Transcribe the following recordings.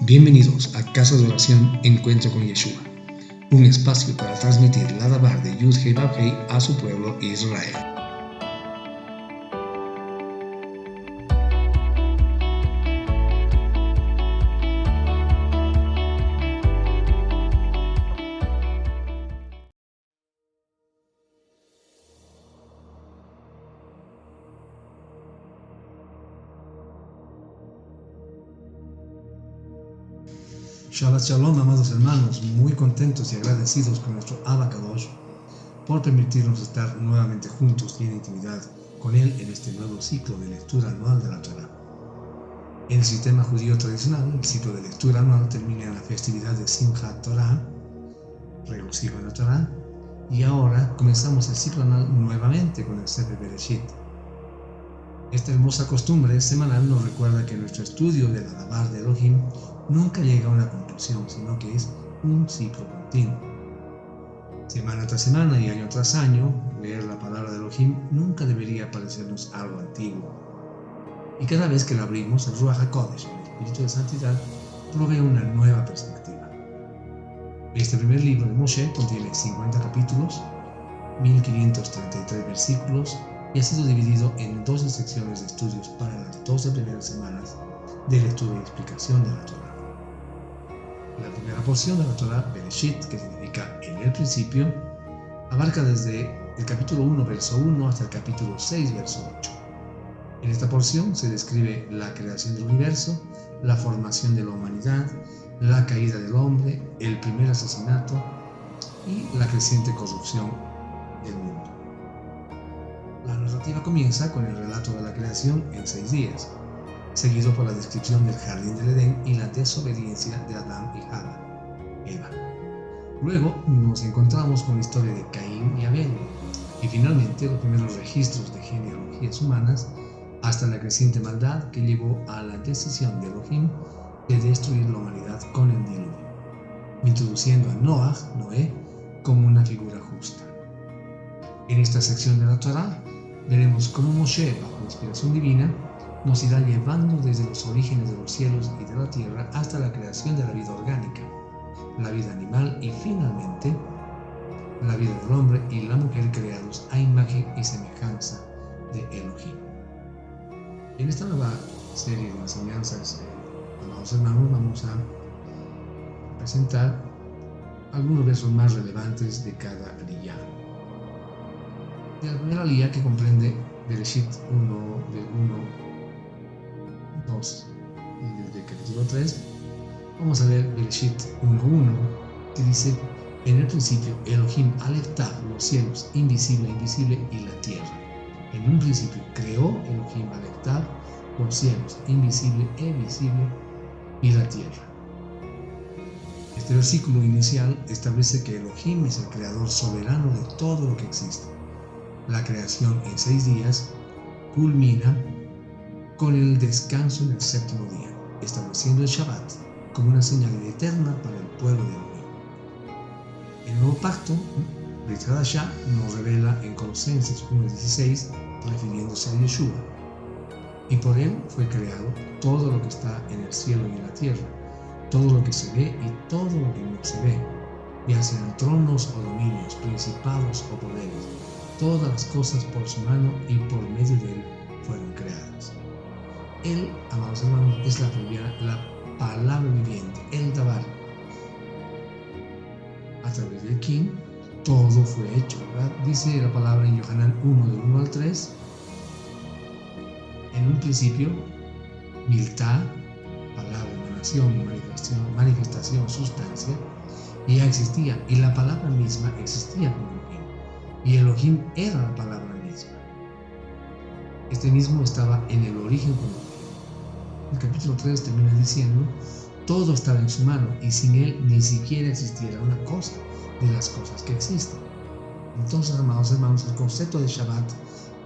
Bienvenidos a Casa de Oración Encuentro con Yeshua, un espacio para transmitir la Dabar de Yud-Hei Vav-Hei a su pueblo Israel. Shabbat Shalom, amados hermanos, muy contentos y agradecidos con nuestro Abba Kadosh por permitirnos estar nuevamente juntos y en intimidad con Él en este nuevo ciclo de lectura anual de la Torah. En el sistema judío tradicional, el ciclo de lectura anual termina en la festividad de Simchat Torah, regocijo en la Torah, y ahora comenzamos el ciclo anual nuevamente con el Sefer Bereshit. Esta hermosa costumbre semanal nos recuerda que nuestro estudio de la Dabar de Elohim nunca llega a una conclusión, sino que es un ciclo continuo. Semana tras semana y año tras año, leer la palabra de Elohim nunca debería parecernos algo antiguo. Y cada vez que la abrimos, el Ruach HaKodesh, el Espíritu de Santidad, provee una nueva perspectiva. Este primer libro de Moshe contiene 50 capítulos, 1533 versículos, y ha sido dividido en 12 secciones de estudios para las 12 primeras semanas de lectura y explicación de la Torah. La primera porción de la Torah, Bereshit, que significa en el principio, abarca desde el capítulo 1, verso 1 hasta el capítulo 6, verso 8. En esta porción se describe la creación del universo, la formación de la humanidad, la caída del hombre, el primer asesinato y la creciente corrupción del mundo. La narrativa comienza con el relato de la creación en 6 días, seguido por la descripción del jardín del Edén y la desobediencia de Adán y Eva. Luego nos encontramos con la historia de Caín y Abel, y finalmente los primeros registros de genealogías humanas hasta la creciente maldad que llevó a la decisión de Elohim de destruir la humanidad con el diluvio, introduciendo a Noé, como una figura justa. En esta sección de la Torah veremos cómo Moshe, bajo inspiración divina, nos irá llevando desde los orígenes de los cielos y de la tierra hasta la creación de la vida orgánica, la vida animal y finalmente la vida del hombre y la mujer creados a imagen y semejanza de Elohim. En esta nueva serie de enseñanzas, amados hermanos, vamos a presentar algunos versos más relevantes de cada aliyá. De la primera aliyá, que comprende Bereshit 1, del 1, 2 y desde el capítulo 3, vamos a ver Bereshit 1.1, que dice: en el principio Elohim Aleph-Tav, los cielos, invisible, y la tierra. En un principio creó Elohim Aleph-Tav, los cielos, invisible, visible, y la tierra. Este versículo inicial establece que Elohim es el creador soberano de todo lo que existe. La creación en 6 días culmina con el descanso en el 7º día, estableciendo el Shabbat como una señal eterna para el pueblo de Elohim. El nuevo pacto, Brit Hadashah, nos revela en Colosenses 1.16, refiriéndose a Yeshua: y por él fue creado todo lo que está en el cielo y en la tierra, todo lo que se ve y todo lo que no se ve, ya sean tronos o dominios, principados o poderes. Todas las cosas por su mano y por medio de él fueron creadas. Él, amados hermanos, es la palabra viviente, el Dabar. A través del quien todo fue hecho, ¿verdad? Dice la palabra en Yohanan 1, del 1 al 3. En un principio, Miltá, palabra, emanación, manifestación, sustancia, ya existía, y la palabra misma existía como Elohim, y Elohim era la palabra misma. Este mismo estaba en el origen con Elohim. El capítulo 3 termina diciendo: todo estaba en su mano, y sin él ni siquiera existiera una cosa de las cosas que existen. Entonces, amados hermanos, el concepto de Shabbat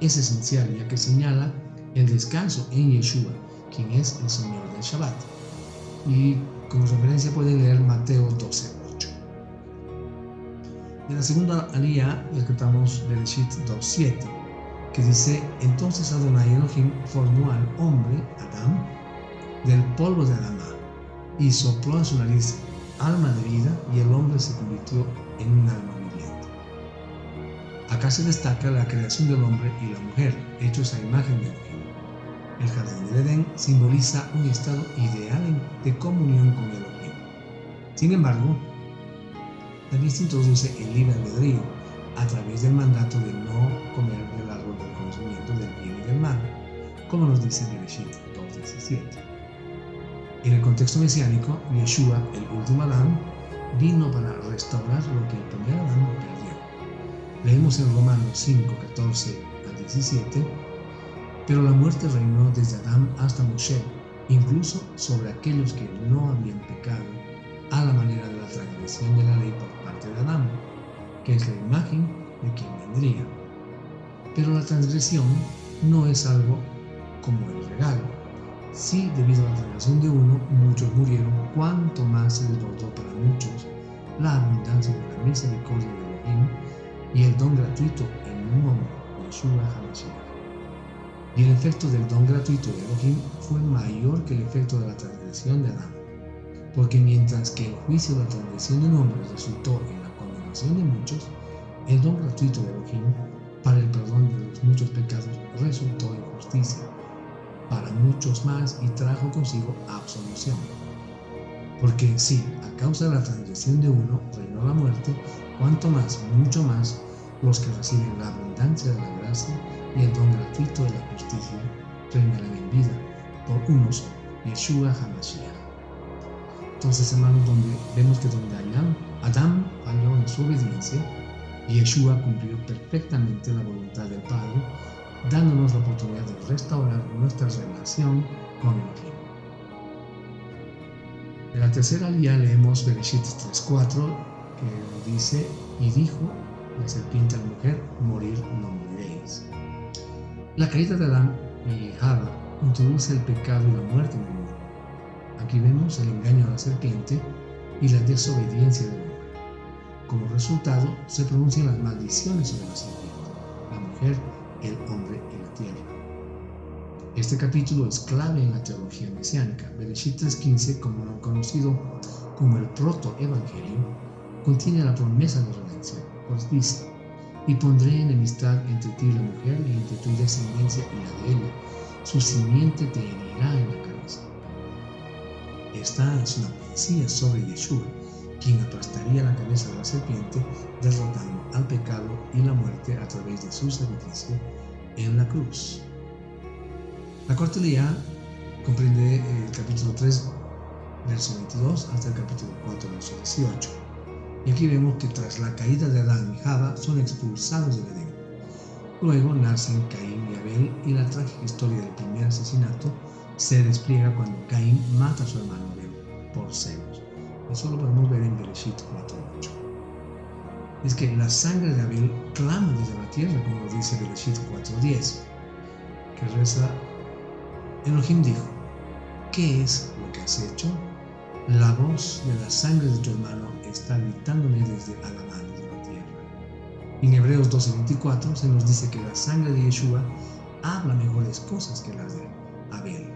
es esencial, ya que señala el descanso en Yeshua, quien es el Señor del Shabbat. Y como referencia pueden leer Mateo 12.8. En la segunda aliyá encontramos Bereshit 2.7, que dice: entonces Adonai Elohim formó al hombre, Adán, del polvo de Adamá, y sopló en su nariz alma de vida y el hombre se convirtió en un alma viviente. Acá se destaca la creación del hombre y la mujer, hechos a imagen de Elohim. El jardín del Edén simboliza un estado ideal de comunión con Elohim. Sin embargo, también se introduce el libre albedrío a través del mandato de no comer del árbol del conocimiento del bien y del mal, como nos dice Bereshit 2:17. En el contexto mesiánico, Yeshua, el último Adán, vino para restaurar lo que el primer Adán perdió. Leemos en Romanos 5:14-17, pero la muerte reinó desde Adán hasta Moshe, incluso sobre aquellos que no habían pecado, a la manera de la transgresión de la ley por parte de Adán, que es la imagen de quien vendría. Pero la transgresión no es algo como el regalo. Si debido a la transgresión de uno muchos murieron, cuanto más se desbordó para muchos la abundancia de la misericordia de Elohim y el don gratuito en un hombre, Yeshua HaMashiach. Y el efecto del don gratuito de Elohim fue mayor que el efecto de la transgresión de Adán, porque mientras que el juicio de la transgresión de un hombre resultó en la condenación de muchos, el don gratuito de Elohim para el perdón de los muchos pecados resultó en justicia para muchos más y trajo consigo absolución. Porque si a causa de la transgresión de uno reinó la muerte, cuanto más, mucho más, los que reciben la abundancia de la gracia y el don gratuito de la justicia reinarán en vida por uno solo, Yeshua HaMashiach. Entonces, hermanos, vemos que donde Adán falló en su obediencia, Yeshua cumplió perfectamente la voluntad del Padre, dándonos la oportunidad de restaurar nuestra relación con Elohim. En la tercera aliyá leemos Bereshit 3:4, que nos dice: y dijo la serpiente a la mujer, morir no moriréis. La caída de Adán y Java introduce el pecado y la muerte en el mundo. Aquí vemos el engaño de la serpiente y la desobediencia del hombre. Como resultado, se pronuncian las maldiciones sobre la serpiente, la mujer, el hombre y la tierra. Este capítulo es clave en la teología mesiánica. Bereshit 3:15, como conocido como el proto-evangelio, contiene la promesa de redención, pues dice: y pondré enemistad entre ti y la mujer, y entre tu descendencia y la de ella. Su simiente te herirá en la cabeza. Esta es una profecía sobre Yeshua, quien aplastaría la cabeza de la serpiente, derrotando al pecado y la muerte a través de su sacrificio en la cruz. La cuarta aliyá comprende el capítulo 3, verso 22, hasta el capítulo 4, verso 18. Y aquí vemos que tras la caída de Adán y Java son expulsados del Edén. Luego nacen Caín y Abel, y la trágica historia del primer asesinato se despliega cuando Caín mata a su hermano Abel por celos. Eso lo podemos ver en Bereshit 4:8. Es que la sangre de Abel clama desde la tierra, como nos dice Bereshit 4:10, que reza: Elohim dijo, ¿qué es lo que has hecho? La voz de la sangre de tu hermano está gritándome desde Alabama de la tierra. En Hebreos 12:24 se nos dice que la sangre de Yeshua habla mejores cosas que las de Abel.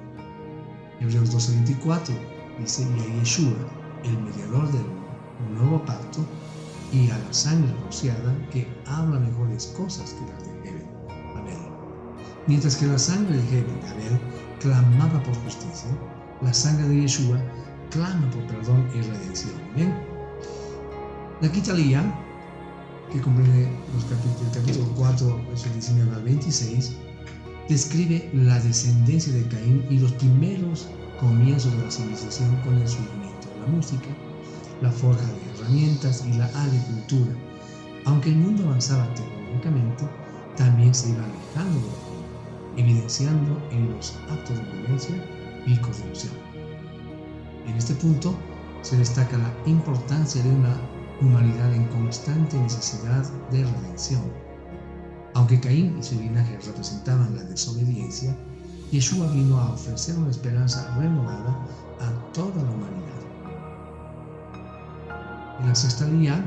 Hebreos 12:24 dice: y a Yeshua, el mediador del nuevo pacto, y a la sangre rociada, que habla mejores cosas que las de Abel. Mientras que la sangre de Abel clamaba por justicia, la sangre de Yeshua clama por perdón y redención. ¿Bien? La quinta aliyá, que comprende el capítulo 4, versos 19 al 26, describe la descendencia de Caín y los primeros comienzos de la civilización con el surgimiento de la música, la forja de herramientas y la agricultura. Aunque el mundo avanzaba tecnológicamente, también se iba alejando de Elohim, evidenciando en los actos de violencia y corrupción. En este punto se destaca la importancia de una humanidad en constante necesidad de redención. Aunque Caín y su linaje representaban la desobediencia, Yeshua vino a ofrecer una esperanza renovada a toda la humanidad. En la sexta aliyá,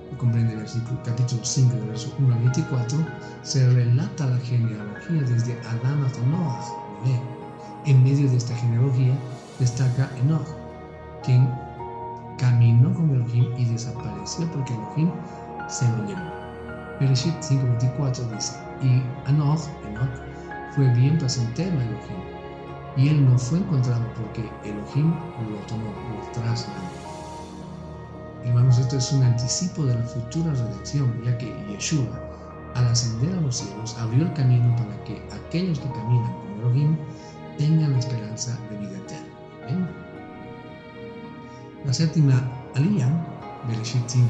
que comprende el capítulo 5, versos 1 a 24, se relata la genealogía desde Adán hasta Noah. En medio de esta genealogía destaca Enoch, quien caminó con Elohim y desapareció porque Elohim se lo llevó. Bereshit 5:24 dice, y Enoch fue bien placentero a Elohim, y él no fue encontrado porque Elohim lo tomó, lo trasladó. Hermanos, esto es un anticipo de la futura redención, ya que Yeshua, al ascender a los cielos, abrió el camino para que aquellos que caminan con Elohim tengan la esperanza de vida eterna. ¿Ven? La séptima aliyah, Bereshit 5:25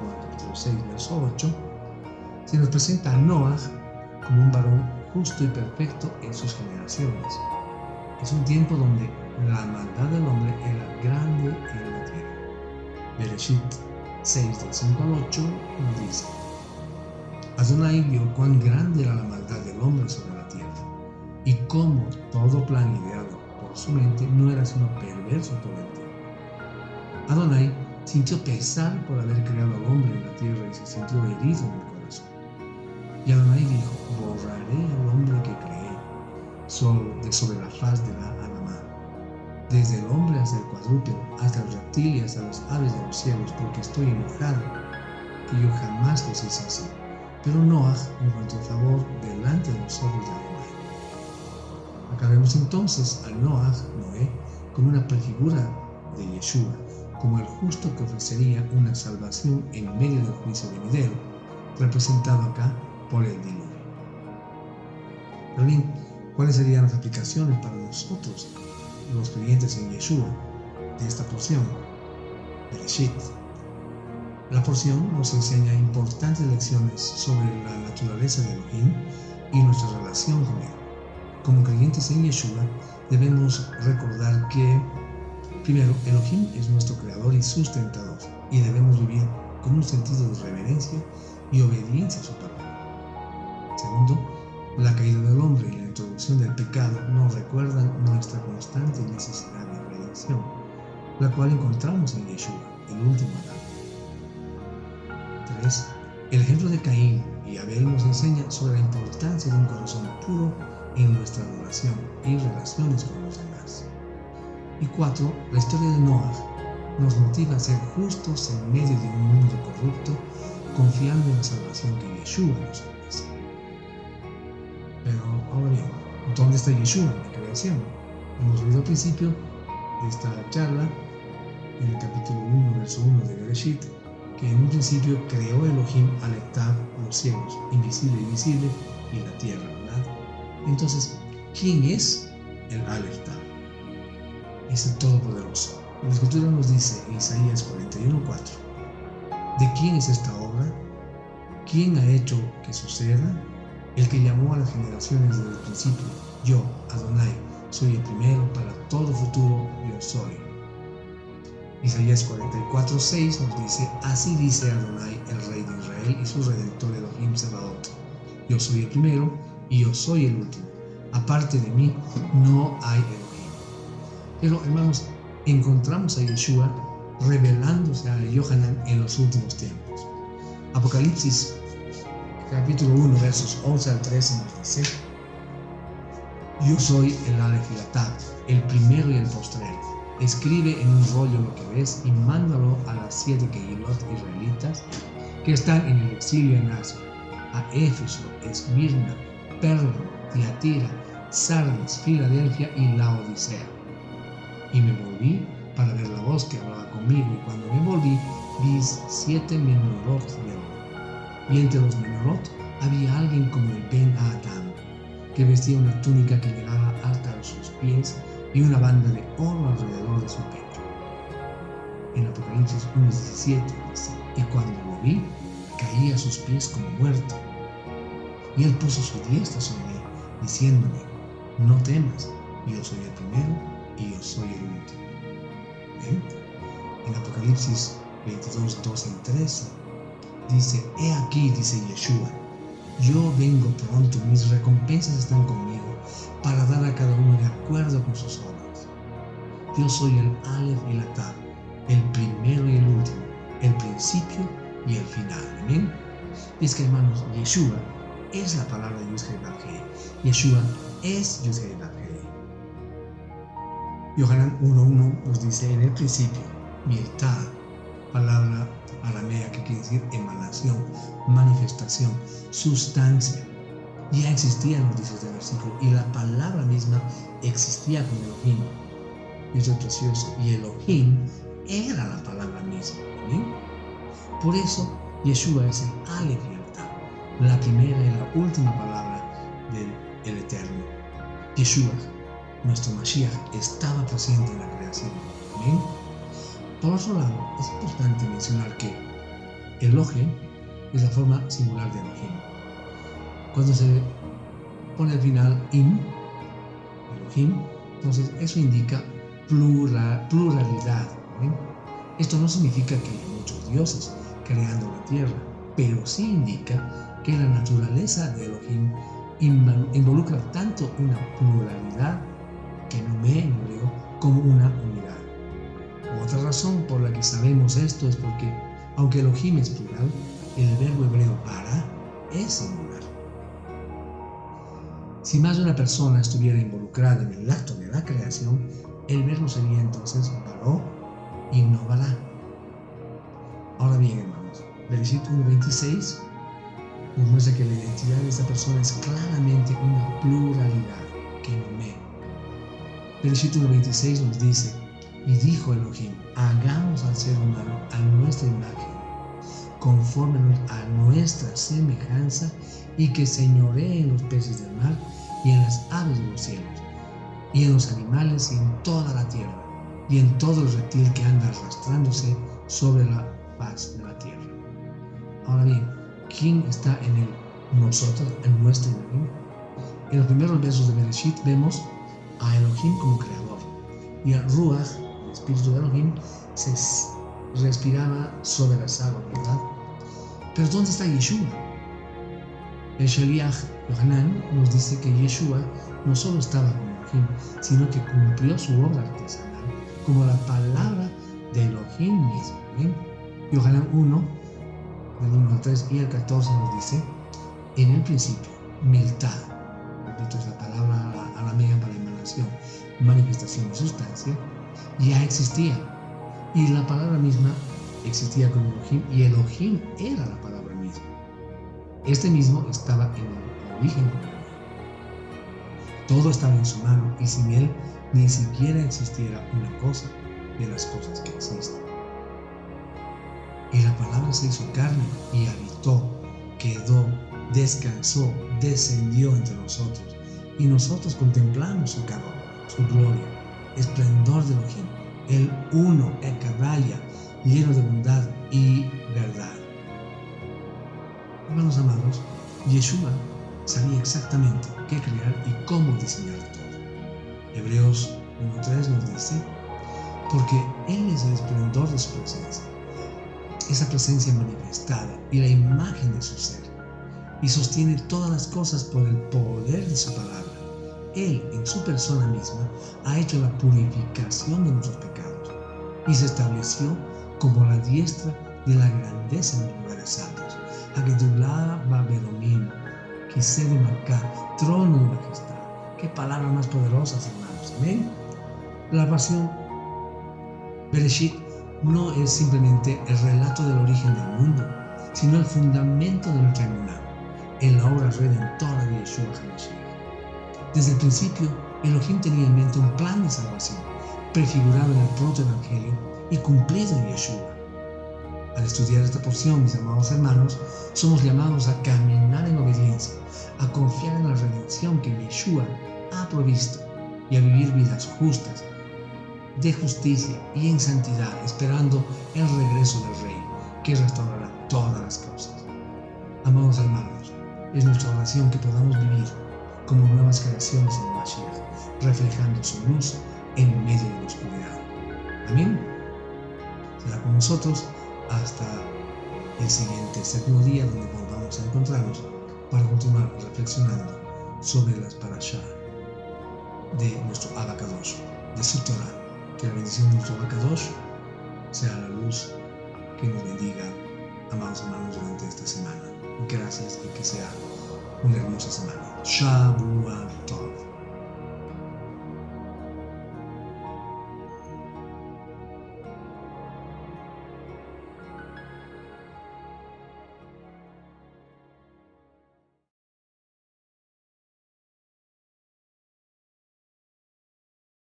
al capítulo 6, verso 8, se nos presenta a Noah como un varón justo y perfecto en sus generaciones. Es un tiempo donde la maldad del hombre era grande en la tierra. Bereshit 6, del 5 al 8 nos dice, Adonai vio cuán grande era la maldad del hombre sobre la tierra, y cómo todo plan ideado por su mente no era sino perverso todo el tiempo. Adonai sintió pesar por haber creado al hombre en la tierra y se sintió herido en el corazón. Y Adonai dijo, borraré al hombre que creé sobre la faz de la Adamá, desde el hombre hasta el cuadrúpedo, hasta el reptil y hasta las aves de los cielos, porque estoy enojado, que yo jamás los hice así. Pero Noah encontró favor delante de los ojos de Adonai. Acá vemos entonces a Noé, como una prefigura de Yeshua, como el justo que ofrecería una salvación en medio del juicio venidero, representado acá por el diluvio. Pero bien, ¿cuáles serían las aplicaciones para nosotros, los creyentes en Yeshua, de esta porción? Bereshit. La porción nos enseña importantes lecciones sobre la naturaleza de Elohim y nuestra relación con él. Como creyentes en Yeshua, debemos recordar que, primero, Elohim es nuestro creador y sustentador, y debemos vivir con un sentido de reverencia y obediencia a su palabra. Segundo, la caída del hombre y la introducción del pecado nos recuerdan nuestra constante necesidad de redención, la cual encontramos en Yeshua, el último Adán. 3. El ejemplo de Caín y Abel nos enseña sobre la importancia de un corazón puro en nuestra adoración y relaciones con los demás. Y 4. La historia de Noah nos motiva a ser justos en medio de un mundo corrupto, confiando en la salvación que Yeshua nos ofrece. Pero ahora bien, ¿dónde está Yeshua en la creación? Hemos leído al principio de esta charla, en el capítulo 1, verso 1 de Bereshit, que en un principio creó Elohim Aleph los cielos, invisible y visible, y la tierra, ¿verdad? Entonces, ¿quién es el Aleph? Es el Todopoderoso. La Escritura nos dice en Isaías 41:4, ¿de quién es esta obra? ¿Quién ha hecho que suceda? El que llamó a las generaciones desde el principio, yo, Adonai, soy el primero, para todo futuro yo soy. Isaías 44:6 nos dice, así dice Adonai, el Rey de Israel y su Redentor Elohim Sebaot, yo soy el primero y yo soy el último, aparte de mí no hay Elohim. Pero hermanos, encontramos a Yeshua revelándose a Yohanan en los últimos tiempos. Apocalipsis capítulo 1 versos 11 al 13 nos dice, yo soy el Aleph y la Tav, el primero y el postrero. Escribe en un rollo lo que ves y mándalo a las 7 Kehilot israelitas que están en el exilio en Asia, a Éfeso, Esmirna, Pérgamo, Tiatira, Sardis, Filadelfia y Laodicea. Y me volví para ver la voz que hablaba conmigo, y cuando me volví vi 7 menorot de oro. Y entre los menorot había alguien como el Ben Adam, que vestía una túnica que llegaba hasta sus pies y una banda de oro alrededor de su pecho. En Apocalipsis 1:17 dice, y cuando lo vi, caí a sus pies como muerto. Y él puso su diestra sobre mí, diciéndome, no temas, yo soy el primero y yo soy el último. ¿Ven? En Apocalipsis 22:12-13 dice, he aquí, dice Yeshua, yo vengo pronto, mis recompensas están conmigo, para dar a cada uno de acuerdo con sus obras. Yo soy el Aleph y la Tav, el primero y el último, el principio y el final. ¿Amén? Y es que, hermanos, Yeshua es la palabra de Yud-Heh-Vav-Heh. Yeshua es Yud-Heh-Vav-Heh. Yohanan 1:1 nos dice: en el principio, Miltá, palabra aramea que quiere decir emanación, manifestación, sustancia. Ya existía, nos dice este versículo, y la palabra misma existía con Elohim. Y esto es precioso. Y Elohim era la palabra misma. ¿Bien? Por eso, Yeshua es el Aleph y el Tav, la primera y la última palabra del Eterno. Yeshua, nuestro Mashiach, estaba presente en la creación. ¿Bien? Por otro lado, es importante mencionar que Elohim es la forma singular de Elohim. Cuando se pone al final Elohim, entonces eso indica pluralidad. ¿Bien? Esto no significa que hay muchos dioses creando la tierra, pero sí indica que la naturaleza de Elohim involucra tanto una pluralidad, que nomé en hebreo, como una unidad. Otra razón por la que sabemos esto es porque, aunque Elohim es plural, el verbo hebreo bara es singular. Si más de una persona estuviera involucrada en el acto de la creación, el verbo sería entonces baró y no bará. Ahora bien, hermanos, Bereshit 1:26 nos muestra que la identidad de esta persona es claramente una pluralidad, que nomé. Bereshit 1:26 nos dice: y dijo Elohim, hagamos al ser humano a nuestra imagen, conforme a nuestra semejanza, y que señoree en los peces del mar, y en las aves de los cielos, y en los animales, y en toda la tierra, y en todo el reptil que anda arrastrándose sobre la faz de la tierra. Ahora bien, ¿quién está en el nosotros, en nuestra imagen? En los primeros versos de Bereshit vemos a Elohim como creador, y a Ruach, el espíritu de Elohim, se respiraba sobre las aguas, ¿verdad? Pero ¿dónde está Yeshua? El Shaliach Yohanan nos dice que Yeshua no solo estaba con Elohim, sino que cumplió su obra artesanal como la palabra de Elohim mismo. ¿Bien? Yohanan 1, del 1 al 3 y el 14 nos dice: en el principio, Miltá, repito, es la palabra aramea para emanación, manifestación o sustancia, ya existía. Y la palabra misma existía con Elohim, y Elohim era la palabra misma. Este mismo estaba en el origen con Elohim. Todo estaba en su mano, y sin él ni siquiera existiera una cosa de las cosas que existen. Y la palabra se hizo carne y habitó, quedó, descansó, descendió entre nosotros, y nosotros contemplamos su calor, su gloria, esplendor de Elohim, el uno, el Kadaya, lleno de bondad y verdad. Hermanos amados, Yeshua sabía exactamente qué crear y cómo diseñar todo. Hebreos 1:3 nos dice: porque Él es el esplendor de su presencia, esa presencia manifestada y la imagen de su ser, y sostiene todas las cosas por el poder de su palabra. Él, en su persona misma, ha hecho la purificación de nuestros pecados y se estableció como la diestra de la grandeza en los lugares altos. Hagedullah Babedomim, Kiseh de Marcá, trono de majestad. Qué palabras más poderosas, hermanos. Amén. La pasión Bereshit no es simplemente el relato del origen del mundo, sino el fundamento de nuestra emuná en la obra redentora de Yeshua HaMashiach. Desde el principio, Elohim tenía en mente un plan de salvación, prefigurado en el protoevangelio y cumplido en Yeshua. Al estudiar esta porción, mis amados hermanos, somos llamados a caminar en obediencia, a confiar en la redención que Yeshua ha provisto y a vivir vidas justas, de justicia y en santidad, esperando el regreso del Rey, que restaurará todas las cosas. Amados hermanos, es nuestra oración que podamos vivir como nuevas creaciones en Mashiach, reflejando su luz en medio de la oscuridad. Amén. Será con nosotros hasta el siguiente séptimo día, donde volvamos a encontrarnos para continuar reflexionando sobre las parashá de nuestro Abacadosh, de su Torah. Que la bendición de nuestro Abacadosh sea la luz que nos bendiga, amados hermanos, durante esta semana. Gracias y que sea una hermosa semana. Shavuot.